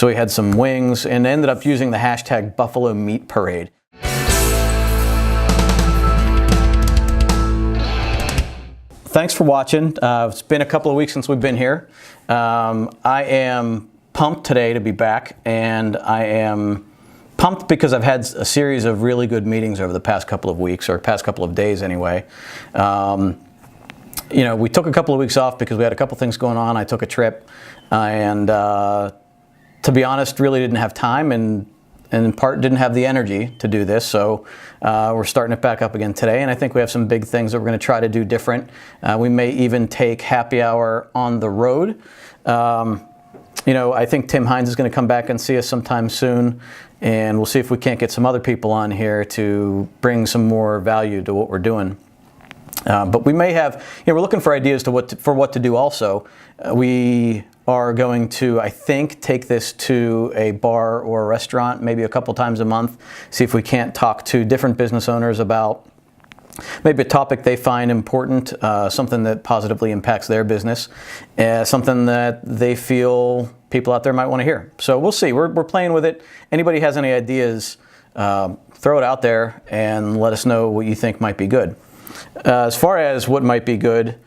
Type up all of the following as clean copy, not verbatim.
So we had some wings and ended up using the hashtag Buffalo Meat Parade. Thanks for watching. It's been a couple of weeks since we've been here. I am pumped today to be back, and I am pumped because I've had a series of really good meetings over the past couple of weeks, or past couple of days anyway. You know, we took a couple of weeks off because we had a couple things going on. I took a trip, and to be honest, really didn't have time, and in part didn't have the energy to do this. So we're starting it back up again today, and I think we have some big things that we're going to try to do different. We may even take happy hour on the road. You know, I think Tim Hines is going to come back and see us sometime soon, and we'll see if we can't get some other people on here to bring some more value to what we're doing. But we may have, you know, we're looking for ideas for what to do also. We are going to, I think, take this to a bar or a restaurant maybe a couple times a month, see if we can't talk to different business owners about maybe a topic they find important, something that positively impacts their business, something that they feel people out there might want to hear. So we'll see. We're playing with it. Anybody has any ideas, throw it out there and let us know what you think might be good. As far as what might be good,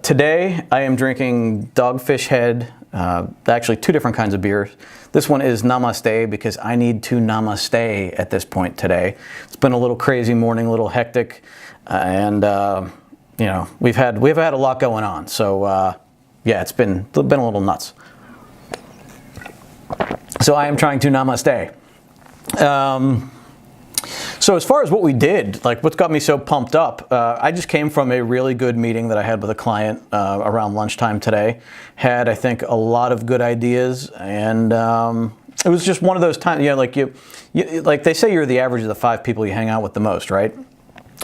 today I am drinking Dogfish Head, actually two different kinds of beers. This one is Namaste because I need to namaste at this point today. It's been a little crazy morning, a little hectic, and you know, we've had a lot going on. So yeah, it's been a little nuts. So I am trying to namaste. So as far as what we did, like what's got me so pumped up, I just came from a really good meeting that I had with a client around lunchtime today. Had, I think, a lot of good ideas, and it was just one of those times, you know, like you like they say you're the average of the 5 people you hang out with the most, right?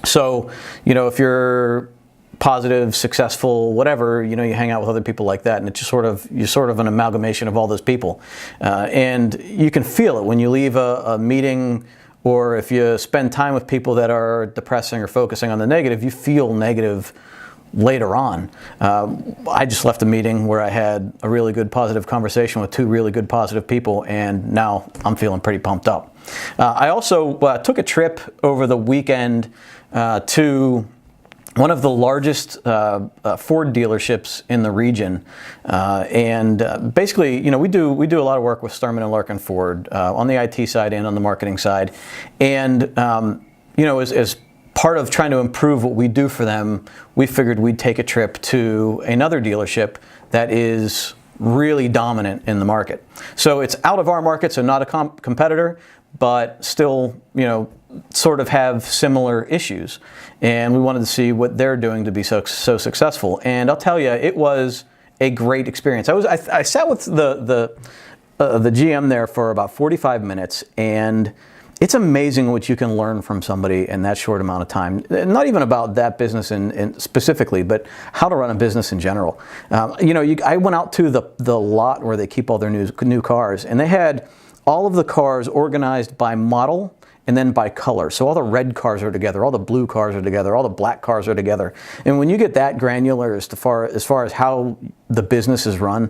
So, you know, if you're positive, successful, whatever, you know, you hang out with other people like that, and it's just you're sort of an amalgamation of all those people, and you can feel it when you leave a meeting. Or if you spend time with people that are depressing or focusing on the negative, you feel negative later on. I just left a meeting where I had a really good positive conversation with 2 really good positive people, and now I'm feeling pretty pumped up. I also took a trip over the weekend to one of the largest Ford dealerships in the region, and basically, you know, we do a lot of work with Sturman & Larkin Ford on the IT side and on the marketing side, and you know, as part of trying to improve what we do for them, we figured we'd take a trip to another dealership that is really dominant in the market. So it's out of our market, so not a competitor, but still, you know, sort of have similar issues, and we wanted to see what they're doing to be so successful. And I'll tell you, it was a great experience. I sat with the GM there for about 45 minutes, and it's amazing what you can learn from somebody in that short amount of time. Not even about that business in specifically, but how to run a business in general. You know, I went out to the lot where they keep all their new cars, and they had all of the cars organized by model and then by color. So all the red cars are together, all the blue cars are together, all the black cars are together. And when you get that granular as far as how the business is run,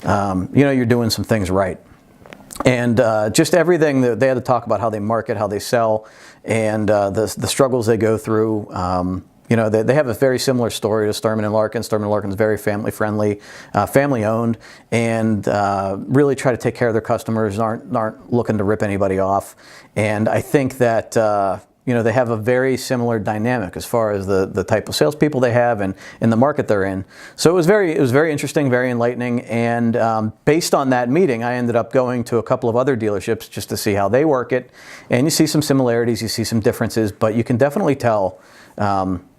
you know, you're doing some things right. And just everything that they had to talk about, how they market, how they sell, and the struggles they go through. You know, they have a very similar story to Sturman & Larkin. Sturman & Larkin's very family-friendly, family-owned, and really try to take care of their customers, aren't looking to rip anybody off. And I think that, you know, they have a very similar dynamic as far as the type of salespeople they have and the market they're in. So it was very interesting, very enlightening. And based on that meeting, I ended up going to a couple of other dealerships just to see how they work it. And you see some similarities, you see some differences, but you can definitely tell,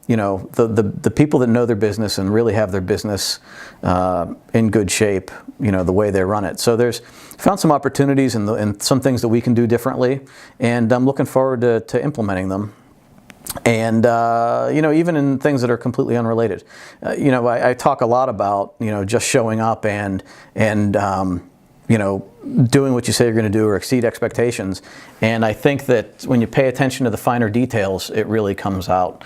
you know, the people that know their business and really have their business in good shape, you know, the way they run it. So found some opportunities and some things that we can do differently, and I'm looking forward to implementing them. And you know, even in things that are completely unrelated. You know, I talk a lot about, you know, just showing up and you know, doing what you say you're going to do or exceed expectations. And I think that when you pay attention to the finer details, it really comes out.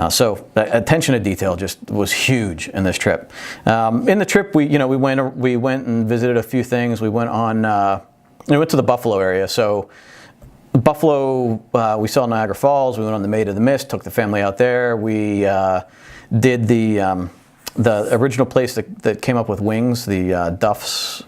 So attention to detail just was huge in this trip. In the trip, we went and visited a few things. We went on we went to the Buffalo area. So Buffalo, we saw Niagara Falls. We went on the Maid of the Mist, took the family out there. We did the original place that came up with wings, the Duff's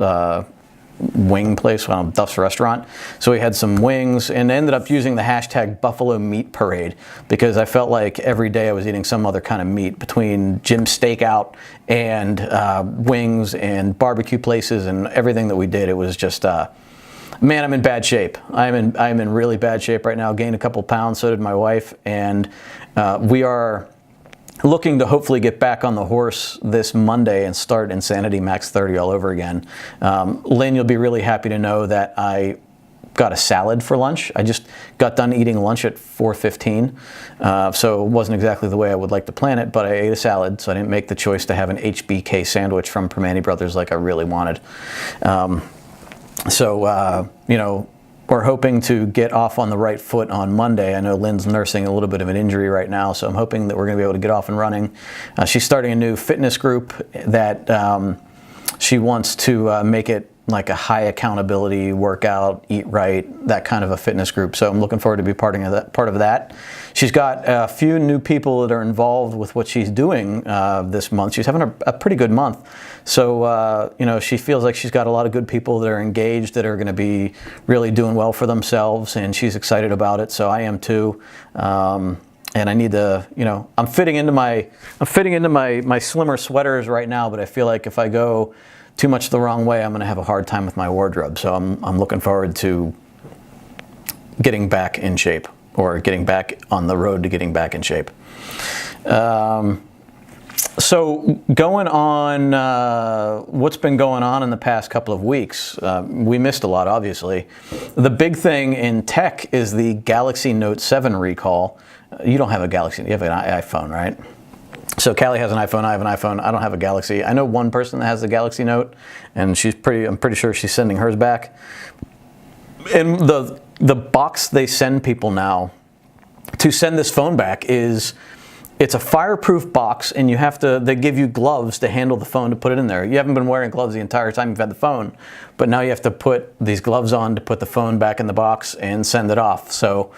wing place, Duff's restaurant. So we had some wings and ended up using the hashtag Buffalo Meat Parade because I felt like every day I was eating some other kind of meat between Jim's Steakout and wings and barbecue places and everything that we did. It was just, man, I'm in bad shape. I'm in really bad shape right now. Gained a couple pounds, so did my wife, and we are looking to hopefully get back on the horse this Monday and start Insanity Max 30 all over again. Lynn, you'll be really happy to know that I got a salad for lunch. I just got done eating lunch at 4:15, so it wasn't exactly the way I would like to plan it, but I ate a salad, so I didn't make the choice to have an HBK sandwich from Permane Brothers like I really wanted. You know, we're hoping to get off on the right foot on Monday. I know Lynn's nursing a little bit of an injury right now, so I'm hoping that we're going to be able to get off and running. She's starting a new fitness group that she wants to make it like a high accountability workout, eat right, that kind of a fitness group. So I'm looking forward to be part of that. She's got a few new people that are involved with what she's doing this month. She's having a pretty good month. So, you know, she feels like she's got a lot of good people that are engaged, that are going to be really doing well for themselves, and she's excited about it. So I am too. And I need to, you know, I'm fitting into my slimmer sweaters right now, but I feel like if I go too much the wrong way, I'm going to have a hard time with my wardrobe. So I'm looking forward to getting back in shape, or getting back on the road to getting back in shape. So going on, what's been going on in the past couple of weeks? We missed a lot, obviously. The big thing in tech is the Galaxy Note 7 recall. You don't have a Galaxy, you have an iPhone, right? So Callie has an iPhone, I have an iPhone, I don't have a Galaxy. I know one person that has the Galaxy Note, and I'm pretty sure she's sending hers back. And the box they send people now to send this phone back it's a fireproof box, and they give you gloves to handle the phone to put it in there. You haven't been wearing gloves the entire time you've had the phone, but now you have to put these gloves on to put the phone back in the box and send it off. So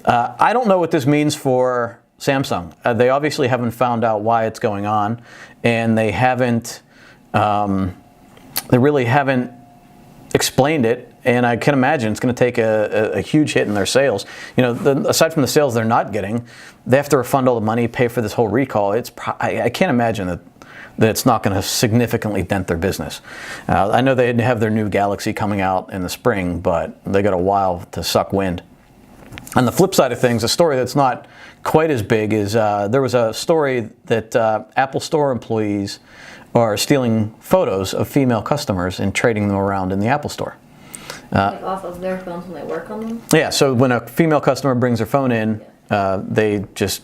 I don't know what this means for Samsung. They obviously haven't found out why it's going on, and they really haven't explained it. And I can imagine it's going to take a huge hit in their sales. You know, aside from the sales they're not getting, they have to refund all the money, pay for this whole recall. I can't imagine that it's not going to significantly dent their business. I know they have their new Galaxy coming out in the spring, but they got a while to suck wind. On the flip side of things, a story that's not quite as big is there was a story that Apple Store employees are stealing photos of female customers and trading them around in the Apple Store. Like off of their phones when they work on them? Yeah, so when a female customer brings their phone in, they just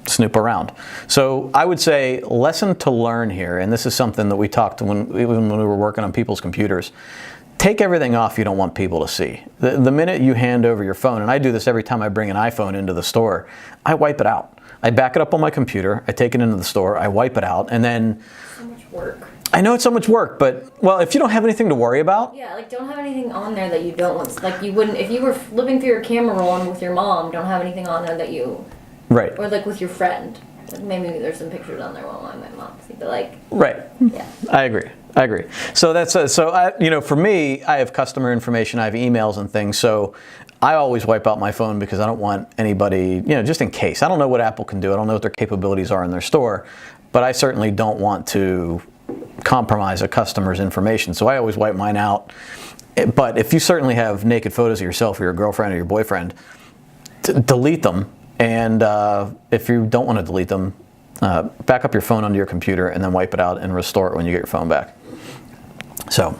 snoop around. So I would say lesson to learn here, and this is something that we talked when we were working on people's computers. Take everything off you don't want people to see. The minute you hand over your phone, and I do this every time I bring an iPhone into the store, I wipe it out. I back it up on my computer, I take it into the store, I wipe it out, and then... So much work. I know it's so much work, but, well, if you don't have anything to worry about... Yeah, like, don't have anything on there that you don't want... Like, you wouldn't... If you were flipping through your camera rolling with your mom, don't have anything on there that you... Right. Or, like, with your friend. Like, maybe there's some pictures on there while my mom see, but, like... Right. Yeah. I agree. So that's... you know, for me, I have customer information, I have emails and things, so I always wipe out my phone because I don't want anybody... You know, just in case. I don't know what Apple can do. I don't know what their capabilities are in their store, but I certainly don't want to compromise a customer's information, so I always wipe mine out. But if you certainly have naked photos of yourself or your girlfriend or your boyfriend, delete them. And if you don't want to delete them, back up your phone onto your computer and then wipe it out and restore it when you get your phone back. So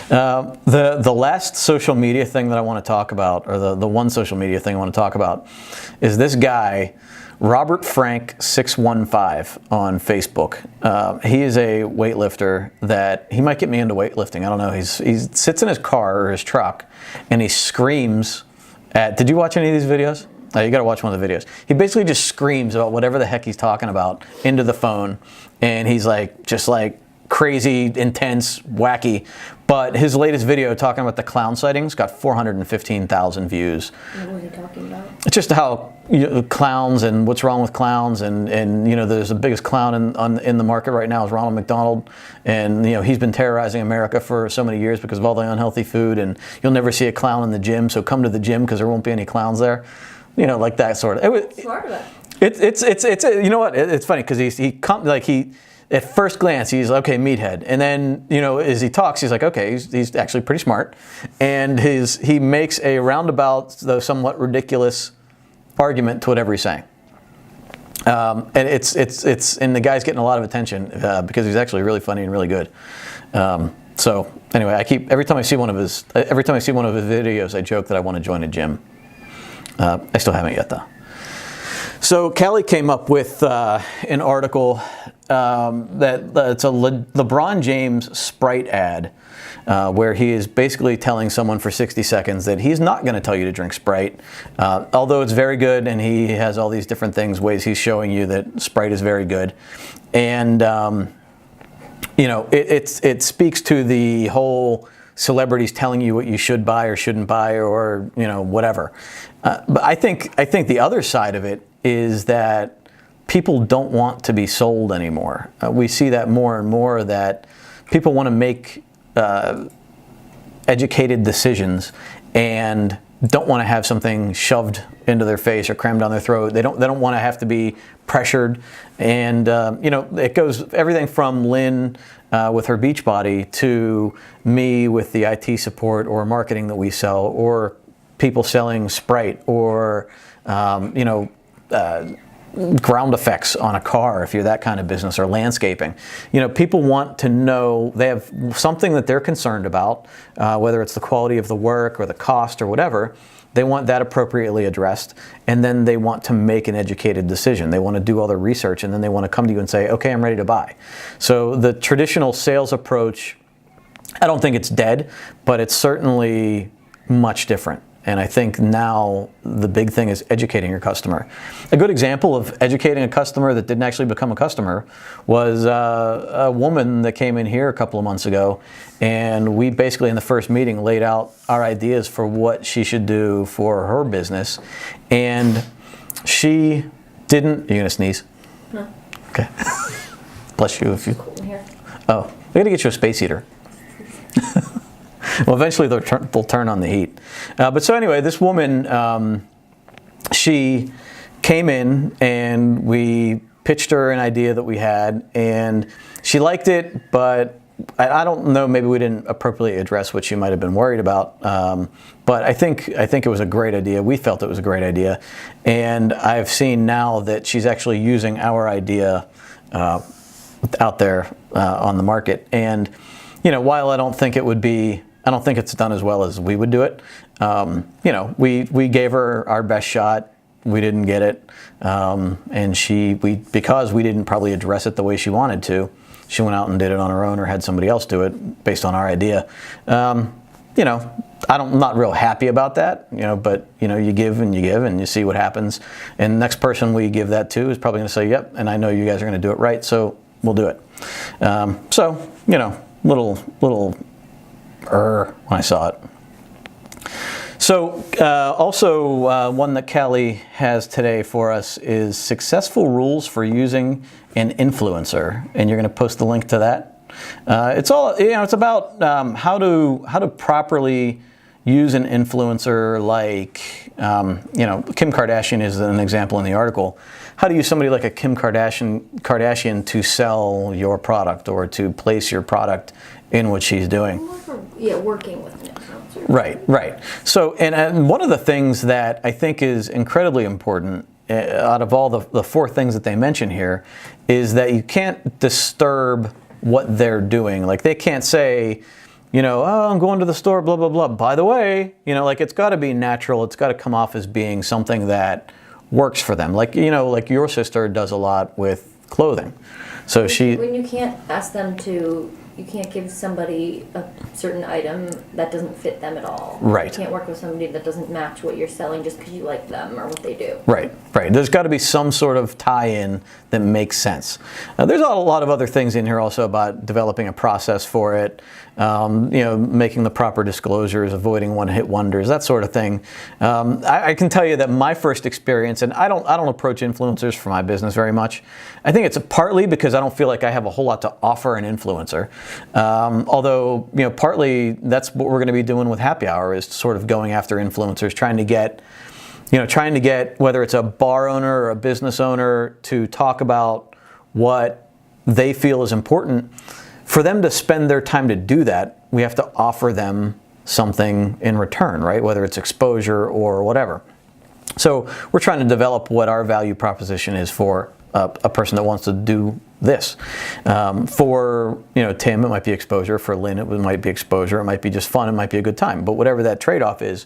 the last social media thing that I want to talk about, or the one social media thing I want to talk about, is this guy, Robert Frank 615 on Facebook. He is a weightlifter that he might get me into weightlifting. I don't know. He sits in his car or his truck and he screams at... Did you watch any of these videos? You got to watch one of the videos. He basically just screams about whatever the heck he's talking about into the phone, and he's like, just like crazy, intense, wacky. But his latest video talking about the clown sightings got 415,000 views. What was he talking about? It's just how clowns and what's wrong with clowns, and there's the biggest clown in the market right now is Ronald McDonald, and he's been terrorizing America for so many years because of all the unhealthy food, and you'll never see a clown in the gym, so come to the gym because there won't be any clowns there, like that sort of. Smart about It's you know what? It's funny because he at first glance he's okay, meathead, and then as he talks he's like, okay, he's actually pretty smart, and he makes a roundabout though somewhat ridiculous argument to whatever he's saying, and and the guy's getting a lot of attention because he's actually really funny and really good. So anyway, every time I see one of his videos, I joke that I want to join a gym. I still haven't yet though. So Callie came up with an article it's a LeBron James Sprite ad where he is basically telling someone for 60 seconds that he's not going to tell you to drink Sprite, although it's very good, and he has all these different ways he's showing you that Sprite is very good. And, it speaks to the whole celebrities telling you what you should buy or shouldn't buy or, whatever. But I think the other side of it is that people don't want to be sold anymore. We see that more and more, that people want to make educated decisions and don't want to have something shoved into their face or crammed down their throat. They don't want to have to be pressured. And it goes everything from Lynn with her Beachbody to me with the IT support or marketing that we sell, or people selling Sprite, or ground effects on a car if you're that kind of business, or landscaping. People want to know, they have something that they're concerned about, whether it's the quality of the work or the cost or whatever. They want that appropriately addressed, and then they want to make an educated decision. They want to do all their research, and then they want to come to you and say, okay, I'm ready to buy. So the traditional sales approach, I don't think it's dead, but it's certainly much different. And I think now the big thing is educating your customer. A good example of educating a customer that didn't actually become a customer was a woman that came in here a couple of months ago, and we basically in the first meeting laid out our ideas for what she should do for her business. And she didn't. Are you gonna sneeze? No. Okay. Bless you if you. Cold in here. Oh, we gotta get you a space heater. Well, eventually they'll turn on the heat. But so anyway, this woman, she came in and we pitched her an idea that we had, and she liked it, but I don't know, maybe we didn't appropriately address what she might have been worried about. But I think it was a great idea. We felt it was a great idea. And I've seen now that she's actually using our idea out there on the market. And, while I don't think it's done as well as we would do it. We gave her our best shot. We didn't get it, and because we didn't probably address it the way she wanted to, she went out and did it on her own, or had somebody else do it based on our idea. I'm not real happy about that, but you give and you see what happens. And the next person we give that to is probably going to say, "Yep," and I know you guys are going to do it right, so we'll do it. Little when I saw it. So also one that Callie has today for us is successful rules for using an influencer, and you're going to post the link to that. It's all it's about how to properly use an influencer, like Kim Kardashian is an example in the article. How to use somebody like a Kim Kardashian to sell your product or to place your product in what she's doing. Working with an influencer. Right. So, and one of the things that I think is incredibly important out of all the four things that they mention here is that you can't disturb what they're doing. Like, they can't say, oh, I'm going to the store, blah, blah, blah. By the way, it's got to be natural. It's got to come off as being something that works for them. Like your sister does a lot with clothing. So when you can't ask them to, you can't give somebody a certain item that doesn't fit them at all. Right. You can't work with somebody that doesn't match what you're selling just because you like them or what they do. Right. There's got to be some sort of tie-in that makes sense. There's a lot of other things in here also about developing a process for it, making the proper disclosures, avoiding one-hit wonders, that sort of thing. I can tell you that my first experience, and I don't approach influencers for my business very much. I think it's partly because I don't feel like I have a whole lot to offer an influencer. Although, partly that's what we're going to be doing with Happy Hour, is sort of going after influencers, trying to get whether it's a bar owner or a business owner to talk about what they feel is important. For them to spend their time to do that, we have to offer them something in return, right? Whether it's exposure or whatever. So we're trying to develop what our value proposition is for a person that wants to do this. For Tim, it might be exposure. For Lynn, it might be exposure. It might be just fun. It might be a good time. But whatever that trade-off is,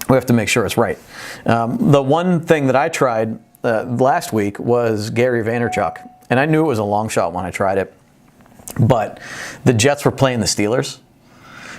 we have to make sure it's right. The one thing that I tried last week was Gary Vaynerchuk, and I knew it was a long shot when I tried it, but the Jets were playing the Steelers.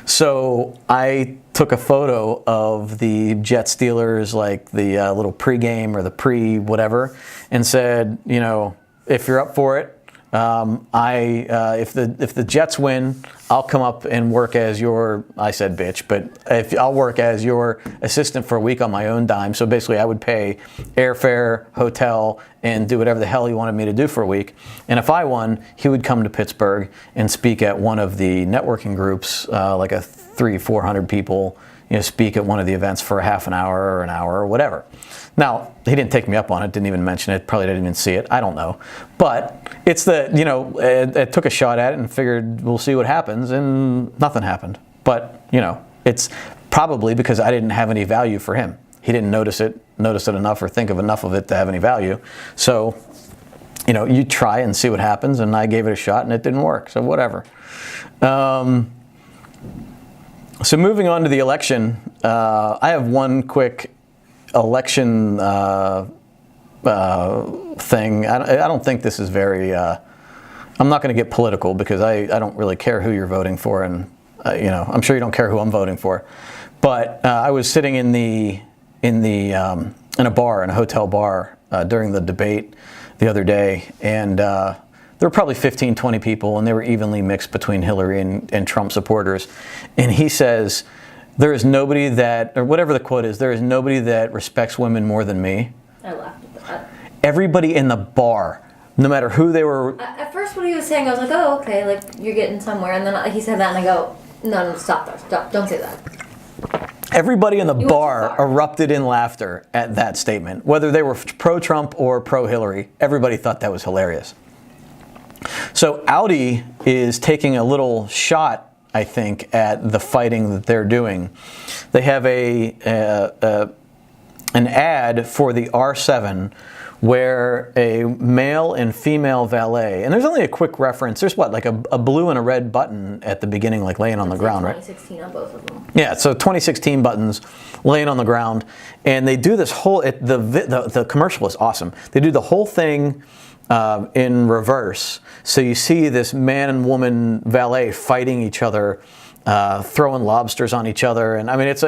So I took a photo of the Jets Steelers, like the little pregame or the pre-whatever, and said, if you're up for it, if the Jets win, I'll come up and work as I said bitch, but I'll work as your assistant for a week on my own dime. So basically I would pay airfare, hotel, and do whatever the hell he wanted me to do for a week. And if I won, he would come to Pittsburgh and speak at one of the networking groups, like a 300-400 people, speak at one of the events for a half an hour or an hour or whatever. Now, he didn't take me up on it, didn't even mention it, probably didn't even see it, I don't know. But it's I took a shot at it and figured we'll see what happens, and nothing happened. But, it's probably because I didn't have any value for him. He didn't notice it enough or think of enough of it to have any value. So, you try and see what happens, and I gave it a shot and it didn't work, so whatever. So moving on to the election, I have one quick election thing. I don't think this is very. I'm not going to get political because I don't really care who you're voting for, and I'm sure you don't care who I'm voting for. But I was sitting in a bar, in a hotel bar, during the debate the other day, and there were probably 15, 20 people, and they were evenly mixed between Hillary and Trump supporters. And he says, there is nobody that, or whatever the quote is, there is nobody that respects women more than me. I laughed at that. Everybody in the bar, no matter who they were. At first when he was saying, I was like, oh, okay, like, you're getting somewhere. And then he said that, and I go, no, stop there. Stop. Don't say that. Everybody in the bar erupted in laughter at that statement. Whether they were pro-Trump or pro-Hillary, everybody thought that was hilarious. So Audi is taking a little shot, I think, at the fighting that they're doing. They have an ad for the R7 where a male and female valet, and there's only a quick reference. There's like a blue and a red button at the beginning, like laying on the ground, right? 2016 on both of them. Yeah, so 2016 buttons laying on the ground, and they do this whole. The commercial is awesome. They do the whole thing in reverse. So you see this man and woman valet fighting each other, throwing lobsters on each other, and I mean it's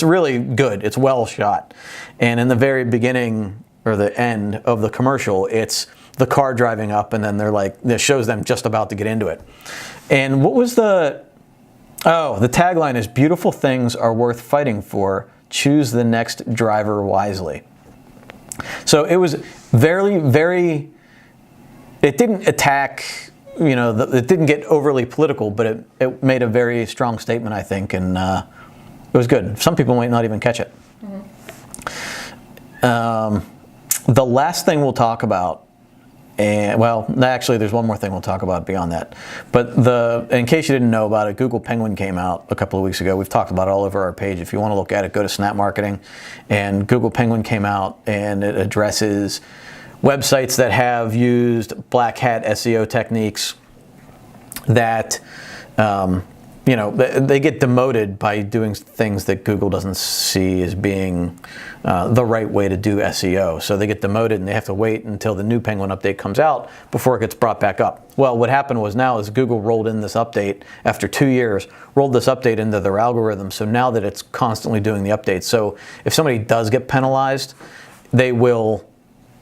really good. It's well shot, and in the very beginning or the end of the commercial, it's the car driving up, and then it shows them just about to get into it. And what was the tagline is, "Beautiful things are worth fighting for. Choose the next driver wisely." So it was very, very. It didn't attack, it didn't get overly political, but it made a very strong statement, I think, and it was good. Some people might not even catch it. Mm-hmm. The last thing we'll talk about, actually, there's one more thing we'll talk about beyond that. But in case you didn't know about it, Google Penguin came out a couple of weeks ago. We've talked about it all over our page. If you want to look at it, go to Snap Marketing. And Google Penguin came out, and it addresses websites that have used black hat SEO techniques that they get demoted by doing things that Google doesn't see as being the right way to do SEO. So they get demoted and they have to wait until the new Penguin update comes out before it gets brought back up. Well, what happened was now is Google rolled in this update after 2 years, rolled this update into their algorithm. So now that it's constantly doing the updates. So if somebody does get penalized, they will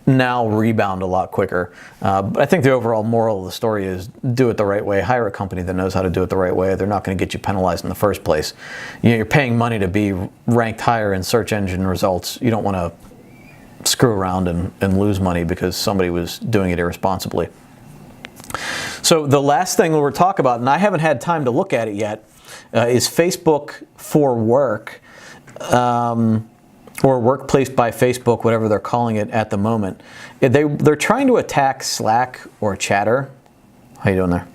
now rebound a lot quicker. But I think the overall moral of the story is do it the right way. Hire a company that knows how to do it the right way. They're not going to get you penalized in the first place. You're paying money to be ranked higher in search engine results. You don't want to screw around and lose money because somebody was doing it irresponsibly. So the last thing we'll talk about, and I haven't had time to look at it yet, is Facebook for Work. Or Workplace by Facebook, whatever they're calling it at the moment. They're trying to attack Slack or Chatter. How you doing there?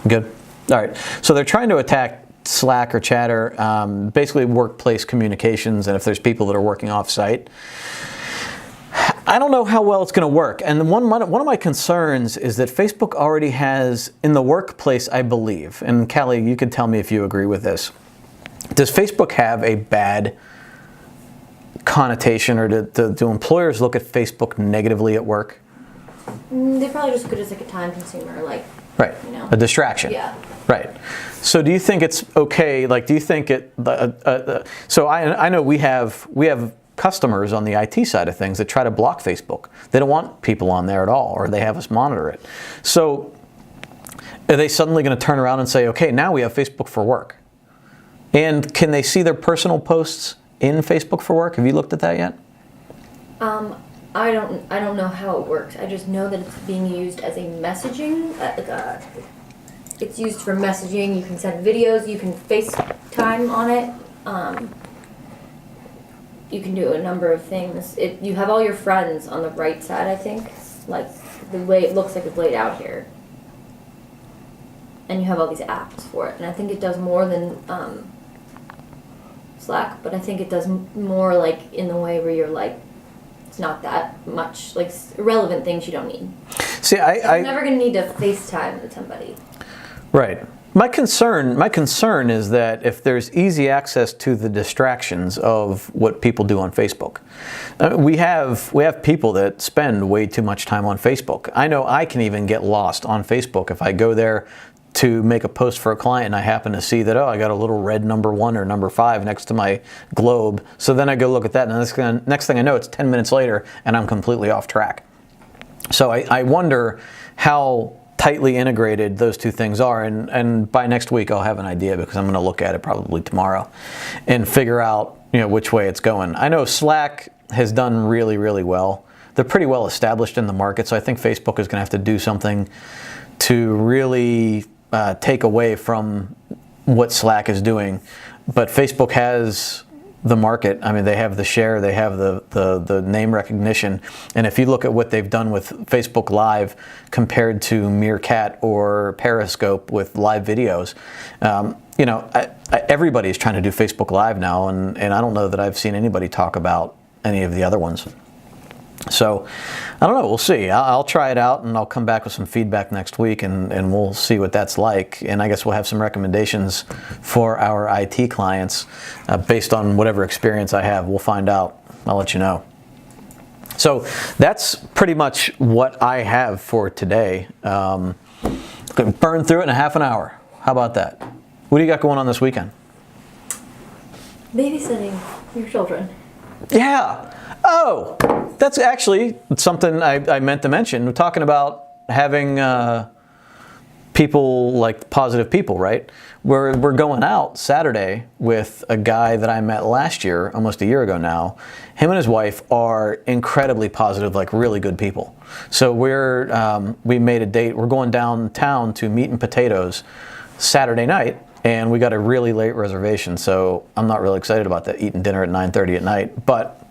Good. All right. So they're trying to attack Slack or Chatter, basically workplace communications, and if there's people that are working off-site. I don't know how well it's going to work. And one of my concerns is that Facebook already has, in the workplace, I believe, and Callie, you can tell me if you agree with this, does Facebook have a bad connotation, or do employers look at Facebook negatively at work? They probably just good as like a time consumer, like right, a distraction. Yeah. Right. So do you think it's okay? Like, do you think it? So I know we have customers on the IT side of things that try to block Facebook. They don't want people on there at all, or they have us monitor it. So are they suddenly going to turn around and say, okay, now we have Facebook for Work? And can they see their personal posts in Facebook for Work? Have you looked at that yet? I don't know how it works. I just know that it's being used as a messaging. It's used for messaging. You can send videos. You can FaceTime on it. You can do a number of things. You have all your friends on the right side, I think, like the way it looks like it's laid out here. And you have all these apps for it. And I think it does more than Slack, but I think it does more like in the way where you're like, it's not that much, like irrelevant things you don't need. See, I'm never going to need to FaceTime with somebody. Right. My concern is that if there's easy access to the distractions of what people do on Facebook, we have people that spend way too much time on Facebook. I know I can even get lost on Facebook if I go there to make a post for a client and I happen to see that, oh, I got a little red number 1 or number 5 next to my globe. So then I go look at that, and next thing I know, it's 10 minutes later and I'm completely off track. So I wonder how tightly integrated those two things are, and by next week I'll have an idea, because I'm going to look at it probably tomorrow and figure out which way it's going. I know Slack has done really, really well. They're pretty well established in the market, so I think Facebook is going to have to do something to really take away from what Slack is doing. But Facebook has the market. I mean, they have the share, they have the name recognition. And if you look at what they've done with Facebook Live compared to Meerkat or Periscope with live videos, everybody's trying to do Facebook Live now, and I don't know that I've seen anybody talk about any of the other ones. So, I don't know, we'll see. I'll try it out and I'll come back with some feedback next week, and we'll see what that's like. And I guess we'll have some recommendations for our IT clients based on whatever experience I have. We'll find out. I'll let you know. So that's pretty much what I have for today. Gonna burn through it in a half an hour. How about that? What do you got going on this weekend? Babysitting your children. Yeah. Oh, that's actually something I meant to mention. We're talking about having people, like positive people, right? We're going out Saturday with a guy that I met last year, almost a year ago now. Him and his wife are incredibly positive, like really good people. So we made a date. We're going downtown to Meat and Potatoes Saturday night, and we got a really late reservation. So I'm not really excited about that, eating dinner at 9:30 at night, but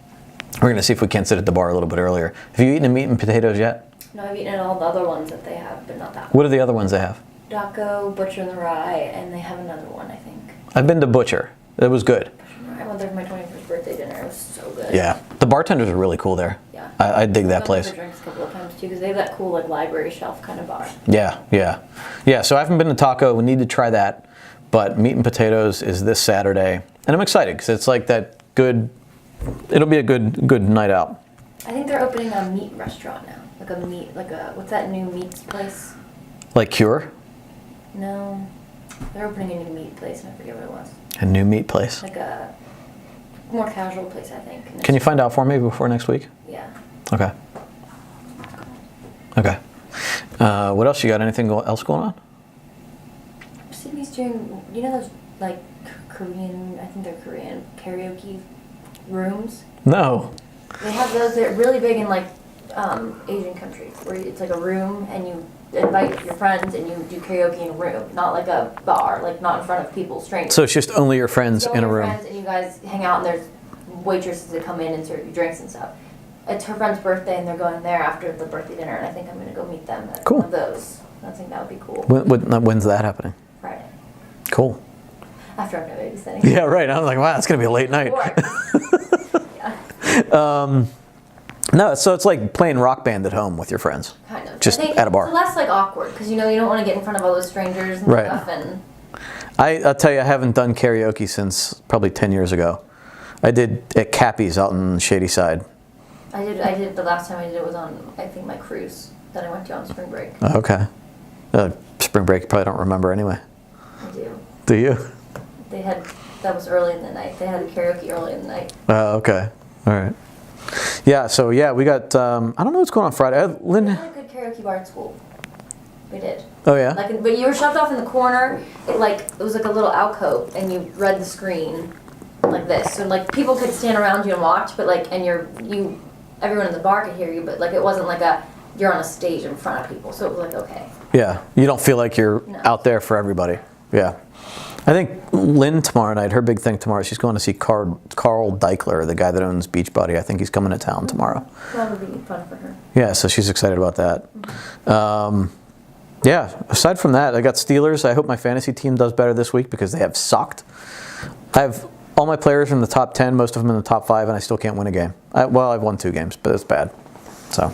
we're going to see if we can't sit at the bar a little bit earlier. Have you eaten a Meat and Potatoes yet? No, I've eaten at all the other ones that they have, but not that one. What are the other ones they have? Daco, Butcher and the Rye, and they have another one, I think. I've been to Butcher. It was good. I went there for my 21st birthday dinner. It was so good. Yeah. The bartenders are really cool there. Yeah. I dig that place. I've drinks a couple of times too, because they have that cool like library shelf kind of bar. Yeah. So I haven't been to Taco. We need to try that. But Meat and Potatoes is this Saturday, and I'm excited because it's like that good. It'll be a good night out. I think they're opening a meat restaurant now. What's that new meat place? Like Cure, No, they're opening a new meat place, and I forget what it was. a new meat place. Like a more casual place, I think. And Can you find out for me before next week? Yeah. Okay. Okay. What else you got? Anything else going on? Sydney's doing, you know those like Korean, I think they're Korean karaoke rooms. No. They have those. They're really big in like Asian countries, where it's like a room and you invite your friends and you do karaoke in a room, not like a bar, like not in front of people, strangers. So it's just only your friends in a room. Friends and you guys hang out, and there's waitresses that come in and serve you drinks and stuff. It's her friend's birthday, and they're going there after the birthday dinner, and I think I'm going to go meet them at Cool. one of those. I think that would be cool. When's that happening? Friday. Cool. After I'm done babysitting. Yeah, right. I was like, wow, that's gonna be a late night. Yeah, No, so it's like playing Rock Band at home with your friends. kind of. Just I think at a bar. It's less like awkward, because you know you don't want to get in front of all those strangers and Right. stuff. And I'll tell you, I haven't done karaoke since probably 10 years ago. I did at Cappy's out in Shady Side. I did the last time I did it was on, I think, my cruise that I went to on spring break. Okay. Spring break, you probably don't remember anyway. I do. Do you? That was early in the night. They had a karaoke early in the night. Okay. All right. Yeah, so yeah, we got, I don't know what's going on Friday. We Lynn. had a good karaoke bar at school. We did. Oh, yeah? But you were shoved off in the corner. It was like a little alcove, and you read the screen like this. So like people could stand around you and watch, but like, and everyone in the bar could hear you, but like it wasn't like you're on a stage in front of people. So it was like okay. Yeah, you don't feel like you're out there for everybody. Yeah. I think Lynn tomorrow night, her big thing tomorrow, she's going to see Carl Deichler, the guy that owns Beachbody. I think he's coming to town tomorrow. That would be fun for her. Yeah, so she's excited about that. Yeah, aside from that, I got Steelers. I hope my fantasy team does better this week because they have sucked. I have all my players in the top 10, most of them in the top 5, and I still can't win a game. I've won 2 games, but it's bad. So,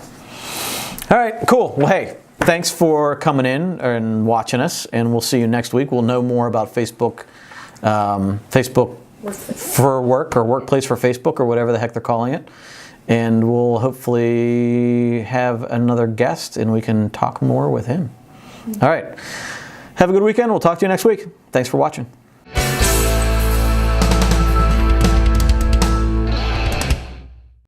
all right, cool. Well, hey, thanks for coming in and watching us, and we'll see you next week. We'll know more about Facebook for work or workplace for Facebook or whatever the heck they're calling it. And we'll hopefully have another guest and we can talk more with him. All right. Have a good weekend. We'll talk to you next week. Thanks for watching.